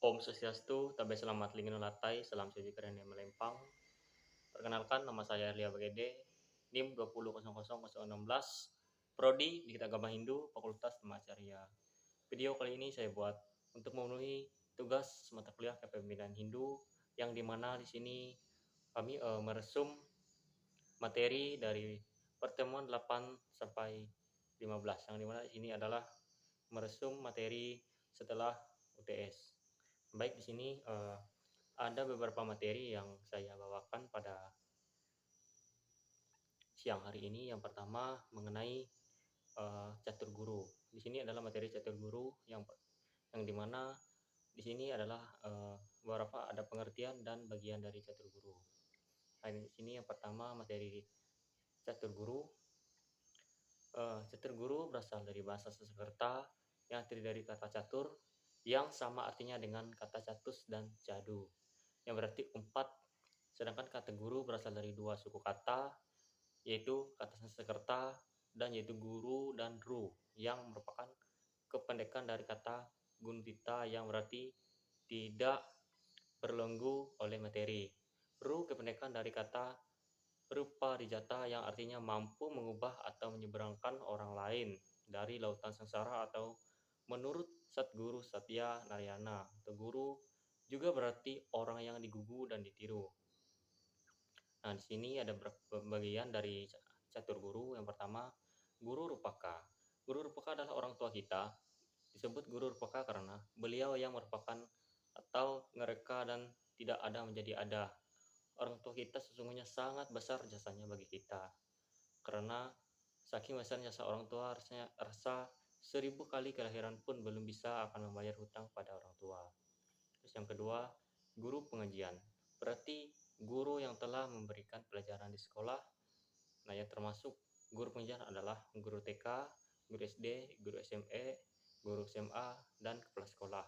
Om Swastiastu, Tabe Selamat Lingkungan Latai, Salam Suci Keren yang Melempang. Perkenalkan, nama saya Arlia Bagede, NIM 200016, Prodi di Agama Hindu, Fakultas Dhammacarya. Video kali ini saya buat untuk memenuhi tugas mata kuliah Kepemimpinan Hindu, yang dimana di sini kami meresum materi dari pertemuan 8 sampai 15, yang dimana di sini adalah meresum materi setelah UTS. Baik, di sini ada beberapa materi yang saya bawakan pada siang hari ini. Yang pertama mengenai catur guru. Di sini adalah materi catur guru yang dimana di sini adalah beberapa ada pengertian dan bagian dari catur guru. Nah, di sini yang pertama materi catur guru. Catur guru berasal dari bahasa Sanskerta yang terdiri dari kata catur yang sama artinya dengan kata catus dan cadu, yang berarti empat. Sedangkan kata guru berasal dari dua suku kata, yaitu kata Sanskerta dan yaitu guru dan ru, yang merupakan kependekan dari kata guntita yang berarti tidak berlenggu oleh materi. Ru kependekan dari kata rupa rijata yang artinya mampu mengubah atau menyeberangkan orang lain dari lautan sengsara, atau menurut Satguru Satya Narayana atau guru juga berarti orang yang digugu dan ditiru. Nah, di sini ada beberapa bagian dari catur guru. Yang pertama, guru rupaka. Guru rupaka adalah orang tua kita. Disebut guru rupaka karena beliau yang merupakan atau ngereka dan tidak ada menjadi ada. Orang tua kita sesungguhnya sangat besar jasanya bagi kita. Karena saking besarnya jasa orang tua, rasa 1000 kali kelahiran pun belum bisa akan membayar hutang pada orang tua. Terus yang kedua, guru pengajian. Berarti guru yang telah memberikan pelajaran di sekolah. Nah, yang termasuk guru pengajian adalah guru TK, guru SD, guru SME, guru SMA, dan kepala sekolah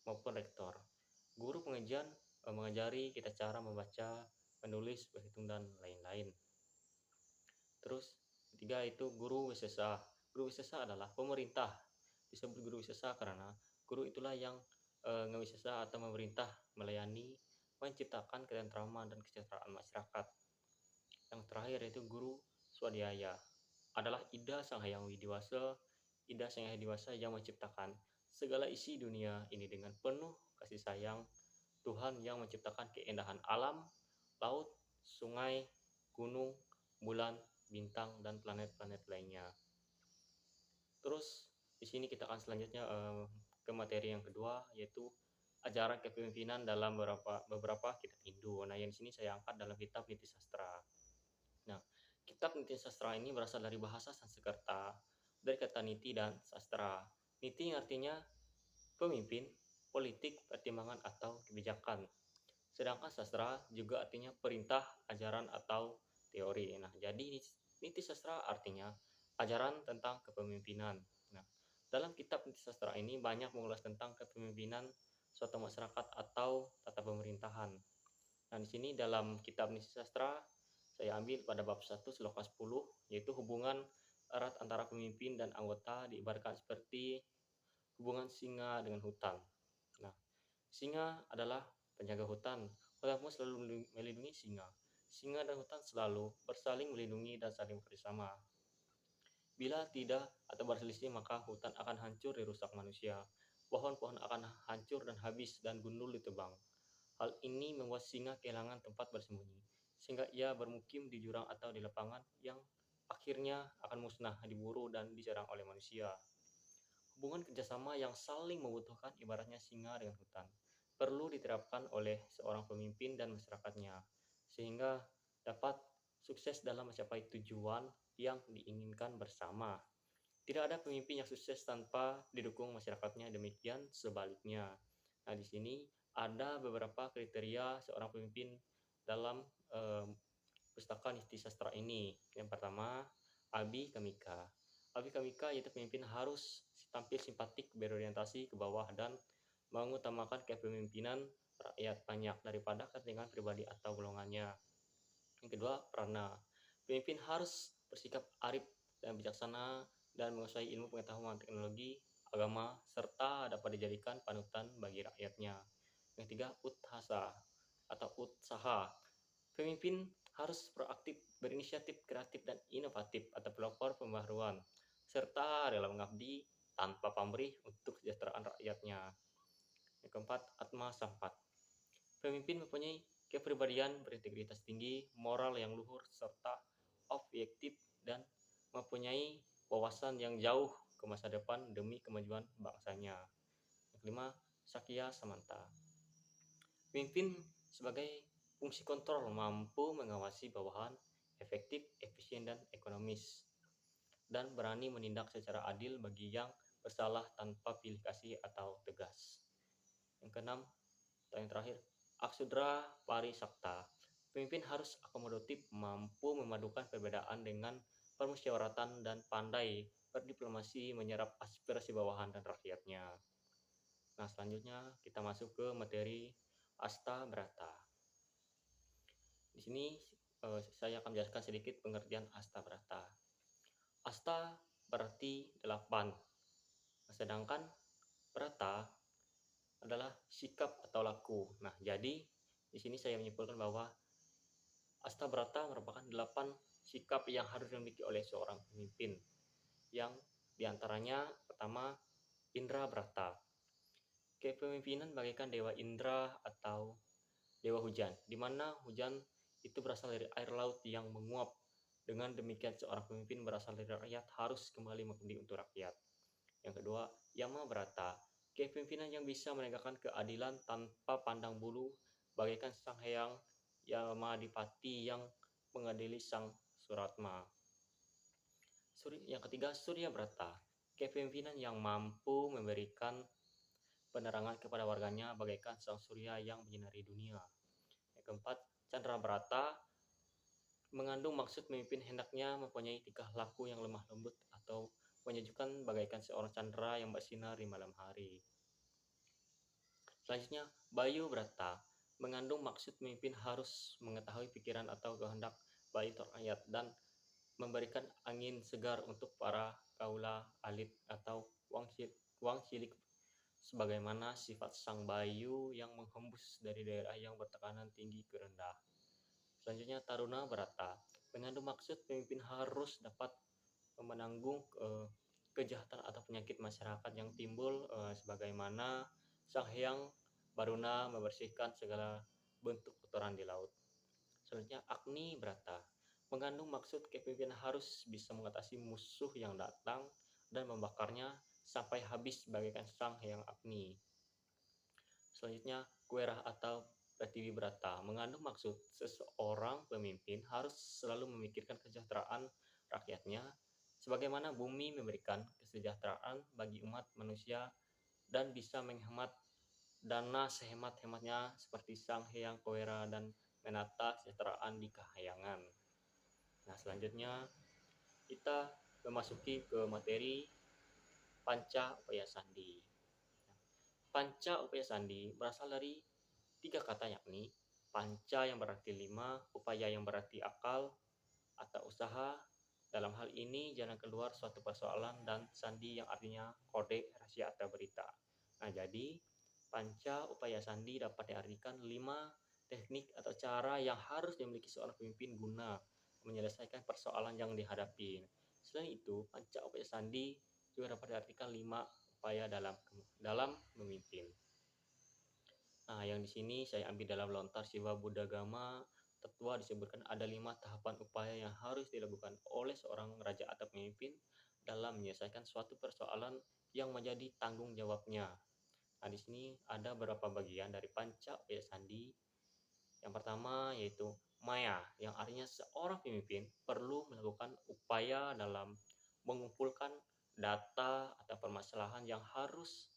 maupun rektor. Guru pengajian mengajari kita cara membaca, menulis, berhitung, dan lain-lain. Terus ketiga itu guru wisesa. Guru wisesa adalah pemerintah. Disebut guru wisesa karena guru itulah yang ngewisesa atau memerintah, melayani, menciptakan ketentraman dan kesejahteraan masyarakat. Yang terakhir yaitu guru swadhyaya, adalah Ida Sang Hyang Widiwasa. Ida Sang Hyang Widiwasa yang menciptakan segala isi dunia ini dengan penuh kasih sayang. Tuhan yang menciptakan keindahan alam, laut, sungai, gunung, bulan, bintang, dan planet-planet lainnya. Terus di sini kita akan selanjutnya ke materi yang kedua, yaitu ajaran kepemimpinan dalam beberapa kitab Hindu. Nah, yang di sini saya angkat dalam kitab Niti Sastra. Nah, kitab Niti Sastra ini berasal dari bahasa Sanskerta, dari kata niti dan sastra. Niti artinya pemimpin, politik, pertimbangan, atau kebijakan. Sedangkan sastra juga artinya perintah, ajaran, atau teori. Nah, jadi niti sastra artinya ajaran tentang kepemimpinan. Nah, dalam kitab niti sastra ini banyak mengulas tentang kepemimpinan suatu masyarakat atau tata pemerintahan. Nah, di sini dalam kitab niti sastra saya ambil pada bab 1 sloka 10, yaitu hubungan erat antara pemimpin dan anggota diibaratkan seperti hubungan singa dengan hutan. Nah, singa adalah penjaga hutan. Hutan pun selalu melindungi singa. Singa dan hutan selalu bersaling melindungi dan saling bekerjasama. Bila tidak atau berselisih, maka hutan akan hancur dirusak manusia. Pohon-pohon akan hancur dan habis dan gundul ditebang. Hal ini membuat singa kehilangan tempat bersembunyi, sehingga ia bermukim di jurang atau di lapangan yang akhirnya akan musnah, diburu, dan diserang oleh manusia. Hubungan kerjasama yang saling membutuhkan ibaratnya singa dengan hutan perlu diterapkan oleh seorang pemimpin dan masyarakatnya, sehingga dapat sukses dalam mencapai tujuan yang diinginkan bersama. Tidak ada pemimpin yang sukses tanpa didukung masyarakatnya, demikian sebaliknya. Nah, di sini ada beberapa kriteria seorang pemimpin dalam pustaka Niti Sastra ini. Yang pertama, Abi Kamika. Abi Kamika yaitu pemimpin harus tampil simpatik, berorientasi ke bawah, dan mengutamakan kepemimpinan rakyat banyak daripada kepentingan pribadi atau golongannya. Yang kedua, Prana. Pemimpin harus bersikap arif dan bijaksana dan menguasai ilmu pengetahuan teknologi agama, serta dapat dijadikan panutan bagi rakyatnya. Yang ketiga, uthasa atau usaha. Pemimpin harus proaktif, berinisiatif, kreatif, dan inovatif atau pelopor pembaharuan, serta rela mengabdi tanpa pamrih untuk kesejahteraan rakyatnya. Yang keempat, atma sampat. Pemimpin mempunyai kepribadian berintegritas tinggi, moral yang luhur, serta objektif dan mempunyai wawasan yang jauh ke masa depan demi kemajuan bangsanya. Yang kelima, sakya samanta. Pemimpin sebagai fungsi kontrol mampu mengawasi bawahan efektif, efisien, dan ekonomis, dan berani menindak secara adil bagi yang bersalah tanpa pilih kasih atau tegas. Yang keenam, atau yang terakhir, aksudra parisakta. Pemimpin harus akomodatif, mampu memadukan perbedaan dengan permusyawaratan dan pandai berdiplomasi menyerap aspirasi bawahan dan rakyatnya. Nah, selanjutnya kita masuk ke materi Asta Brata. Di sini saya akan menjelaskan sedikit pengertian Asta Brata. Asta berarti 8, sedangkan Brata adalah sikap atau laku. Nah, jadi di sini saya menyimpulkan bahwa Asta Brata merupakan 8 sikap yang harus dimiliki oleh seorang pemimpin. Yang diantaranya pertama, Indra Brata. Kepemimpinan bagaikan dewa Indra atau dewa hujan, di mana hujan itu berasal dari air laut yang menguap. Dengan demikian seorang pemimpin berasal dari rakyat harus kembali mengabdi untuk rakyat. Yang kedua, Yama Brata. Kepemimpinan yang bisa menegakkan keadilan tanpa pandang bulu, bagaikan sang hyang Yamadipati yang mengadili sang Suratma. Yang ketiga, Surya Brata. Kepemimpinan yang mampu memberikan penerangan kepada warganya bagaikan sang surya yang menyinari dunia. Yang keempat, Chandra Brata mengandung maksud pemimpin hendaknya mempunyai tingkah laku yang lemah lembut atau menyejukkan bagaikan seorang chandra yang bersinar di malam hari. Selanjutnya, Bayu Brata mengandung maksud pemimpin harus mengetahui pikiran atau kehendak baik rakyat dan memberikan angin segar untuk para kaula alit atau wang cilik, sebagaimana sifat sang Bayu yang menghembus dari daerah yang bertekanan tinggi ke rendah. Selanjutnya, Taruna Brata mengandung maksud pemimpin harus dapat menanggung kejahatan atau penyakit masyarakat yang timbul, sebagaimana sang hyang Baruna membersihkan segala bentuk kotoran di laut. Selanjutnya, Agni Brata mengandung maksud kepemimpinan harus bisa mengatasi musuh yang datang dan membakarnya sampai habis bagaikan sang hyang Agni. Selanjutnya, Kuerah atau Pratiwi Brata mengandung maksud seseorang pemimpin harus selalu memikirkan kesejahteraan rakyatnya, sebagaimana bumi memberikan kesejahteraan bagi umat manusia dan bisa menghemat dana sehemat-hematnya seperti sang hyang Koera dan menata kesejahteraan di kahyangan. Nah, selanjutnya kita memasuki ke materi Panca Upaya Sandi. Panca Upaya Sandi berasal dari 3 kata, yakni panca yang berarti 5, upaya yang berarti akal atau usaha. Dalam hal ini jalan keluar suatu persoalan, dan sandi yang artinya kode, rahasia atau berita. Nah, jadi panca upaya sandi dapat diartikan 5 teknik atau cara yang harus dimiliki seorang pemimpin guna menyelesaikan persoalan yang dihadapi. Selain itu, panca upaya sandi juga dapat diartikan 5 upaya dalam memimpin. Nah, yang di sini saya ambil dalam Lontar Siwa Buddhagama Tetua disebutkan ada 5 tahapan upaya yang harus dilakukan oleh seorang raja atau pemimpin dalam menyelesaikan suatu persoalan yang menjadi tanggung jawabnya. Nah, di sini ada beberapa bagian dari panca upaya sandi. Yang pertama yaitu maya, yang artinya seorang pemimpin perlu melakukan upaya dalam mengumpulkan data atau permasalahan yang harus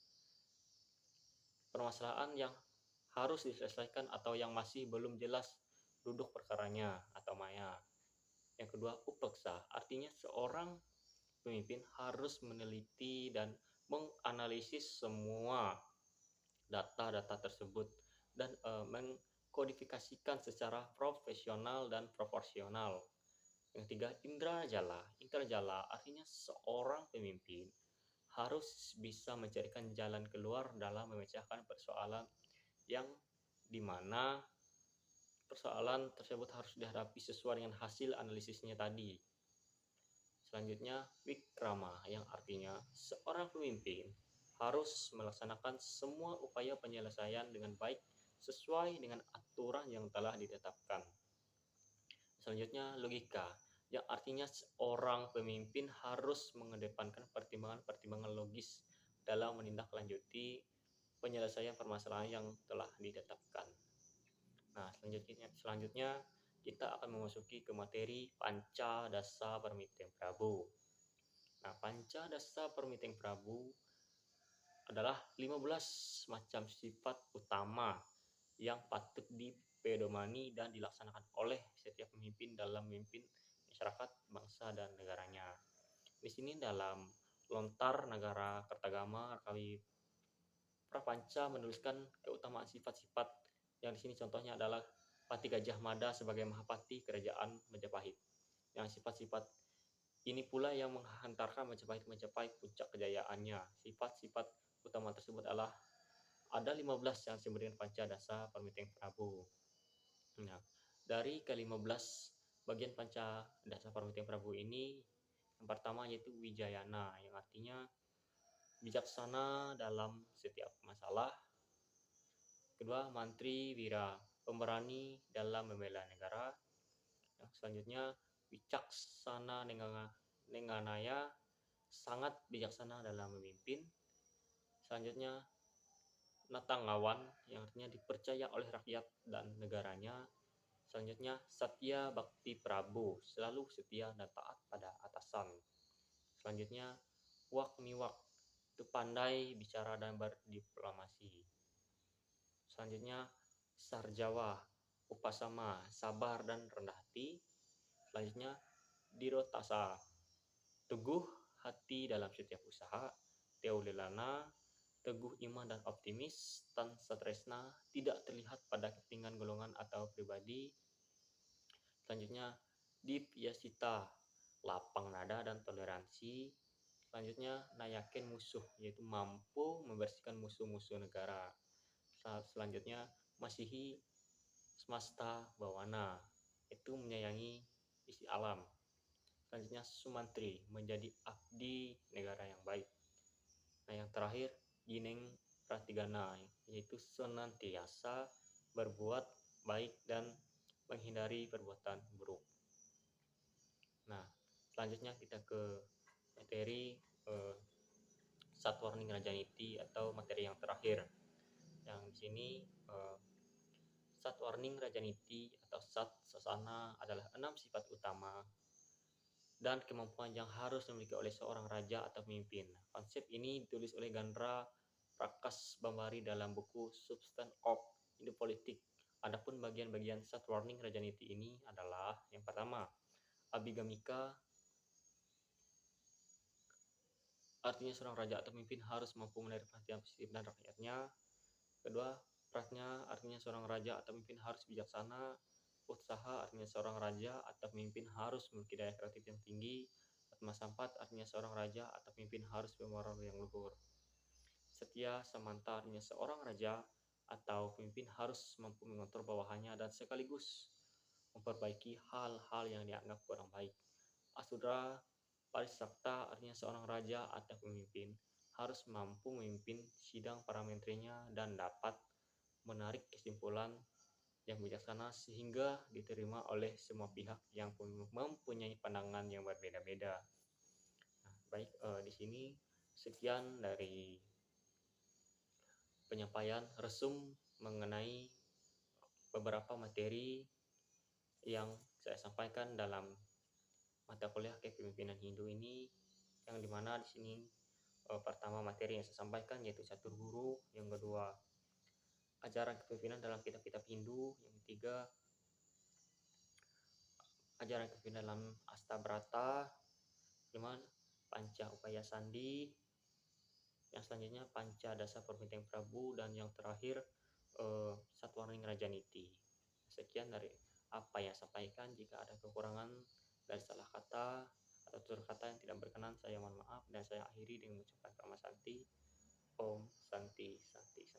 diselesaikan atau yang masih belum jelas duduk perkaranya atau maya. Yang kedua, upeksa, artinya seorang pemimpin harus meneliti dan menganalisis semua data-data tersebut dan mengkodifikasikan secara profesional dan proporsional. Yang ketiga, indra jala. Indra jala artinya seorang pemimpin harus bisa mencarikan jalan keluar dalam memecahkan persoalan yang dimana persoalan tersebut harus dihadapi sesuai dengan hasil analisisnya tadi. Selanjutnya, wikrama yang artinya seorang pemimpin harus melaksanakan semua upaya penyelesaian dengan baik sesuai dengan aturan yang telah ditetapkan. Selanjutnya, logika yang artinya seorang pemimpin harus mengedepankan pertimbangan-pertimbangan logis dalam menindaklanjuti penyelesaian permasalahan yang telah ditetapkan. Nah, selanjutnya kita akan memasuki ke materi Panca Dasa Permitting Prabu. Nah, Panca Dasa Permitting Prabu adalah 15 macam sifat utama yang patut dipedomani dan dilaksanakan oleh setiap pemimpin dalam memimpin masyarakat, bangsa, dan negaranya. Di sini dalam Lontar Negara Kertagama kami Prapanca menuliskan keutamaan sifat-sifat yang di sini contohnya adalah Pati Gajah Mada sebagai Mahapati Kerajaan Majapahit. Yang sifat-sifat ini pula yang menghantarkan Majapahit mencapai puncak kejayaannya. Sifat-sifat utama tersebut adalah ada 15 yang disebut dengan Panca Dasa Permitting Prabu. Nah, dari ke-15 bagian Panca Dasa Permitting Prabu ini, yang pertama yaitu Wijayana, yang artinya bijaksana dalam setiap masalah. Kedua, Mantri Wira, pemberani dalam membela negara. Yang selanjutnya, Wicaksana Nenganaya, sangat bijaksana dalam memimpin. Selanjutnya, Natangawan, yang artinya dipercaya oleh rakyat dan negaranya. Selanjutnya, Satya Bakti Prabu, selalu setia dan taat pada atasan. Selanjutnya, Wak Miwak, itu pandai bicara dan berdiplomasi. Selanjutnya, Sarjawa, Upasama, sabar dan rendah hati. Selanjutnya, Dirotasa, teguh hati dalam setiap usaha. Teolilana, teguh iman dan optimis. Tan Satresna, tidak terlihat pada kepentingan golongan atau pribadi. Selanjutnya, Dipyasita, lapang nada dan toleransi. Selanjutnya, Nayaken musuh, yaitu mampu membersihkan musuh-musuh negara. Selanjutnya, Masihi Smasta Bawana, itu menyayangi isi alam. Selanjutnya, Sumantri, menjadi abdi negara yang baik. Nah, yang terakhir, Gineng Pratigana, yaitu senantiasa berbuat baik dan menghindari perbuatan buruk. Nah, selanjutnya kita ke materi Satwarning Rajaniti atau materi yang terakhir. Yang di sini Satwarning Rajaniti atau Sat Sasana adalah 6 sifat utama dan kemampuan yang harus dimiliki oleh seorang raja atau pemimpin. Konsep ini ditulis oleh Gandra Prakas Bambari dalam buku Substance of Indo-Politik. Adapun bagian-bagian Satwarning Rajaniti ini adalah yang pertama, Abigamika, artinya seorang raja atau pemimpin harus mampu menarik perhatian positif dan rakyatnya. Kedua, Pratnya, artinya seorang raja atau pemimpin harus bijaksana. Utsaha, artinya seorang raja atau pemimpin harus memiliki daya kreatif yang tinggi. Atma Sampat, artinya seorang raja atau pemimpin harus bermoral yang luhur. Setia Samanta, artinya seorang raja atau pemimpin harus mampu mengontrol bawahannya dan sekaligus memperbaiki hal-hal yang dianggap kurang baik. Asudra Parisakta, artinya seorang raja atau pemimpin harus mampu memimpin sidang para menterinya dan dapat menarik kesimpulan yang bijaksana sehingga diterima oleh semua pihak yang mempunyai pandangan yang berbeda-beda. Nah, baik, di sini sekian dari penyampaian resum mengenai beberapa materi yang saya sampaikan dalam mata kuliah kepemimpinan Hindu ini, yang dimana di sini pertama materi yang saya sampaikan yaitu catur guru, yang kedua ajaran kepemimpinan dalam kitab-kitab Hindu, yang ketiga ajaran kepemimpinan dalam Astabrata, kelima Panca Upaya Sandi, yang selanjutnya Panca Dasa Permitting Prabu, dan yang terakhir Satwarning Rajaniti. Sekian dari apa yang saya sampaikan. Jika ada kekurangan dari salah kata atau tutur kata yang tidak berkenan saya mohon maaf dan saya akhiri dengan mengucapkan kalimat Santi. Om Santi Santi.